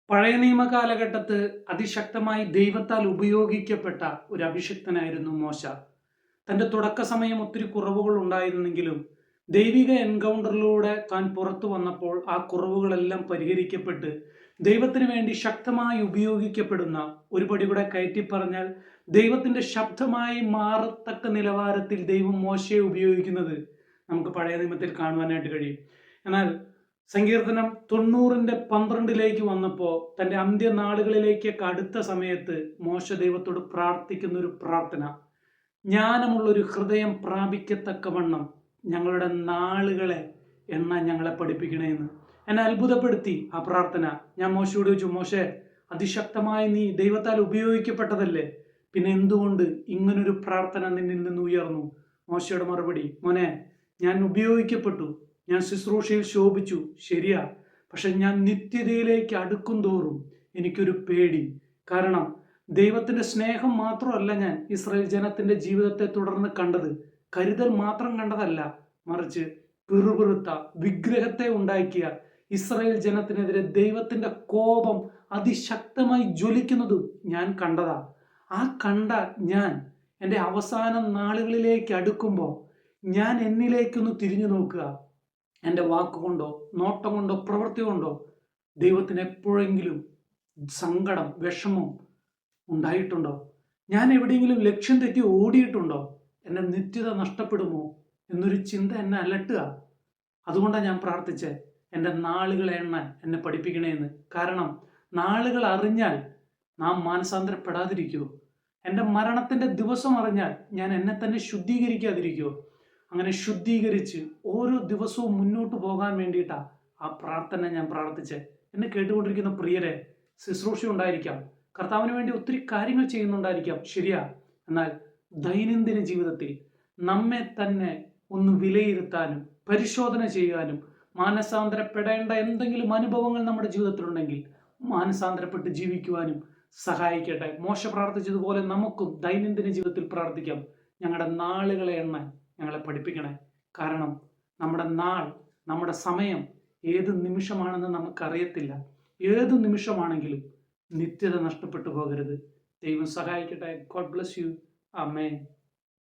പഴയ നിയമ കാലഘട്ടത്ത് അതിശക്തമായി ദൈവത്താൽ ഉപയോഗിക്കപ്പെട്ട ഒരു അഭിഷിക്തനായിരുന്നു മോശ. തന്റെ തുടക്ക സമയം ഒത്തിരി കുറവുകൾ ഉണ്ടായിരുന്നെങ്കിലും ദൈവിക എൻകൗണ്ടറിലൂടെ താൻ പുറത്തു വന്നപ്പോൾ ആ കുറവുകളെല്ലാം പരിഹരിക്കപ്പെട്ട് ദൈവത്തിന് വേണ്ടി ശക്തമായി ഉപയോഗിക്കപ്പെടുന്ന, ഒരു പടി കൂടെ കയറ്റി പറഞ്ഞാൽ ദൈവത്തിന്റെ ശബ്ദമായി മാറത്തക്ക നിലവാരത്തിൽ ദൈവം മോശയെ ഉപയോഗിക്കുന്നത് നമുക്ക് പഴയ നിയമത്തിൽ കാണുവാനായിട്ട് കഴിയും. എന്നാൽ സങ്കീർത്തനം 90:12 വന്നപ്പോൾ തൻ്റെ അന്ത്യനാളുകളിലേക്കൊക്കെ അടുത്ത സമയത്ത് മോശ ദൈവത്തോട് പ്രാർത്ഥിക്കുന്ന ഒരു പ്രാർത്ഥന, ജ്ഞാനമുള്ളൊരു ഹൃദയം പ്രാപിക്കത്തക്കവണ്ണം ഞങ്ങളുടെ നാളുകളെ എണ്ണ ഞങ്ങളെ പഠിപ്പിക്കണേന്ന്. എന്നെ അത്ഭുതപ്പെടുത്തി ആ പ്രാർത്ഥന. ഞാൻ മോശയോട് ചോദിച്ചു, മോശെ, അതിശക്തമായി നീ ദൈവത്താൽ ഉപയോഗിക്കപ്പെട്ടതല്ലേ, പിന്നെ എന്തുകൊണ്ട് ഇങ്ങനൊരു പ്രാർത്ഥന നിന്നിൽ നിന്ന് ഉയർന്നു? മോശയുടെ മറുപടി, മോനെ, ഞാൻ ഉപയോഗിക്കപ്പെട്ടു, ഞാൻ ശുശ്രൂഷയിൽ ശോഭിച്ചു, ശരിയാ, പക്ഷെ ഞാൻ നിത്യതയിലേക്ക് അടുക്കും തോറും എനിക്കൊരു പേടി. കാരണം ദൈവത്തിന്റെ സ്നേഹം മാത്രമല്ല ഞാൻ ഇസ്രായേൽ ജനത്തിന്റെ ജീവിതത്തെ തുടർന്ന് കണ്ടത്, കരുതൽ മാത്രം കണ്ടതല്ല, മറിച്ച് പിറുപിറുത്ത വിഗ്രഹത്തെ ഉണ്ടാക്കിയ ഇസ്രായേൽ ജനത്തിനെതിരെ ദൈവത്തിന്റെ കോപം അതിശക്തമായി ജ്വലിക്കുന്നതും ഞാൻ കണ്ടതാ. ആ കണ്ട ഞാൻ എൻ്റെ അവസാന നാളുകളിലേക്ക് അടുക്കുമ്പോൾ ഞാൻ എന്നിലേക്കൊന്ന് തിരിഞ്ഞു നോക്കുക. എൻ്റെ വാക്കുകൊണ്ടോ നോട്ടം കൊണ്ടോ പ്രവൃത്തി കൊണ്ടോ ദൈവത്തിന് എപ്പോഴെങ്കിലും സങ്കടം, വിഷമം ഉണ്ടായിട്ടുണ്ടോ? ഞാൻ എവിടെയെങ്കിലും ലക്ഷ്യം തെറ്റി ഓടിയിട്ടുണ്ടോ? എൻ്റെ നിത്യത നഷ്ടപ്പെടുമോ എന്നൊരു ചിന്ത എന്നെ അലട്ടുക. അതുകൊണ്ടാണ് ഞാൻ പ്രാർത്ഥിച്ചത്, എൻ്റെ നാളുകളെ എണ്ണാൻ എന്നെ പഠിപ്പിക്കണേന്ന്. കാരണം നാളുകൾ അറിഞ്ഞാൽ നാം മാനസാന്തരപ്പെടാതിരിക്കുമോ? എൻ്റെ മരണത്തിൻ്റെ ദിവസം അറിഞ്ഞാൽ ഞാൻ എന്നെ തന്നെ ശുദ്ധീകരിക്കാതിരിക്കുമോ? അങ്ങനെ ശുദ്ധീകരിച്ച് ഓരോ ദിവസവും മുന്നോട്ട് പോകാൻ വേണ്ടിയിട്ടാണ് ആ പ്രാർത്ഥന ഞാൻ പ്രാർത്ഥിച്ചത്. എന്നെ കേട്ടുകൊണ്ടിരിക്കുന്ന പ്രിയരെ, ശുശ്രൂഷ ഉണ്ടായിരിക്കാം, കർത്താവിന് വേണ്ടി ഒത്തിരി കാര്യങ്ങൾ ചെയ്യുന്നുണ്ടായിരിക്കാം, ശരിയാ. എന്നാൽ ദൈനംദിന ജീവിതത്തിൽ നമ്മെ തന്നെ ഒന്ന് വിലയിരുത്താനും പരിശോധന ചെയ്യാനും മാനസാന്തരപ്പെടേണ്ട എന്തെങ്കിലും അനുഭവങ്ങൾ നമ്മുടെ ജീവിതത്തിലുണ്ടെങ്കിൽ മാനസാന്തരപ്പെട്ട് ജീവിക്കുവാനും സഹായിക്കട്ടെ. മോശ പ്രാർത്ഥിച്ചതുപോലെ നമുക്കും ദൈനംദിന ജീവിതത്തിൽ പ്രാർത്ഥിക്കാം, ഞങ്ങളുടെ നാളുകളെ എണ്ണാൻ ഞങ്ങളെ പഠിപ്പിക്കണേ. കാരണം നമ്മുടെ നാൾ, നമ്മുടെ സമയം ഏത് നിമിഷമാണെന്ന് നമുക്കറിയത്തില്ല. ഏത് നിമിഷമാണെങ്കിലും നിത്യത നഷ്ടപ്പെട്ടു പോകരുത്. ദൈവം സഹായിക്കട്ടെ. God bless you. ആമേൻ.